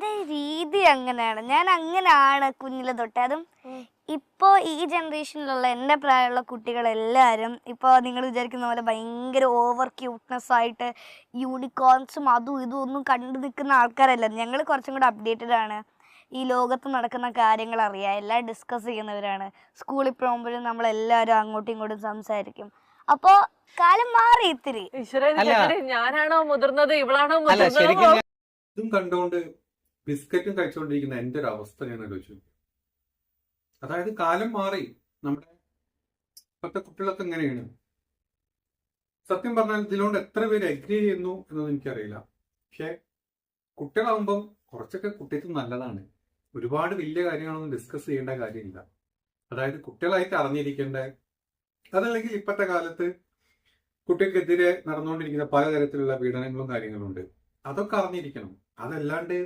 എന്റെ രീതി അങ്ങനെയാണ്, ഞാൻ അങ്ങനെയാണ് കുഞ്ഞിലെ തൊട്ടേ. അതും ഇപ്പോ ഈ ജനറേഷനിലുള്ള എന്റെ പ്രായമുള്ള കുട്ടികളെല്ലാരും ഇപ്പൊ നിങ്ങൾ വിചാരിക്കുന്ന പോലെ ഭയങ്കര ഓവർ ക്യൂട്ട്നെസ് ആയിട്ട് യൂണിക്കോൺസും അതും ഇതും ഒന്നും കണ്ടു നിൽക്കുന്ന ആൾക്കാരല്ല. ഞങ്ങൾ കുറച്ചും കൂടെ അപ്ഡേറ്റഡ് ആണ്, ഈ ലോകത്ത് നടക്കുന്ന കാര്യങ്ങൾ അറിയാം, എല്ലാം ഡിസ്കസ് ചെയ്യുന്നവരാണ്. സ്കൂളിൽ പോകുമ്പോഴും നമ്മളെല്ലാവരും അങ്ങോട്ടും ഇങ്ങോട്ടും സംസാരിക്കും. അപ്പോ കാലം മാറി ഇത്തിരി. ഞാനാണോ മുതിർന്നത്, ഇവളാണോ അല്ല മുതിർന്നത്? ശരിക്കും ഇതും കണ്ടുകൊണ്ട് ബിസ്ക്കറ്റും കഴിച്ചുകൊണ്ടിരിക്കുന്ന എന്റെ ഒരു അവസ്ഥ ഞാൻ ആലോചിച്ചു. അതായത് കാലം മാറി, നമ്മുടെ ഇപ്പോഴത്തെ കുട്ടികളൊക്കെ എങ്ങനെയാണ്. സത്യം പറഞ്ഞാൽ ഇതിനോട് എത്ര പേര് അഗ്രി ചെയ്യുന്നു എന്നൊന്നും എനിക്കറിയില്ല. പക്ഷെ കുട്ടികളാവുമ്പം കുറച്ചൊക്കെ കുട്ടിക്ക് നല്ലതാണ്. ഒരുപാട് വലിയ കാര്യങ്ങളൊന്നും ഡിസ്കസ് ചെയ്യേണ്ട കാര്യമില്ല. അതായത് കുട്ടികളായിട്ട് അറിഞ്ഞിരിക്കേണ്ട, അതല്ലെങ്കിൽ ഇപ്പോഴത്തെ കാലത്ത് കുട്ടികൾക്കെതിരെ നടന്നുകൊണ്ടിരിക്കുന്ന പലതരത്തിലുള്ള പീഡനങ്ങളും കാര്യങ്ങളും ഉണ്ട്. അതൊക്കെ അറിഞ്ഞിരിക്കണം. അതല്ലാണ്ട്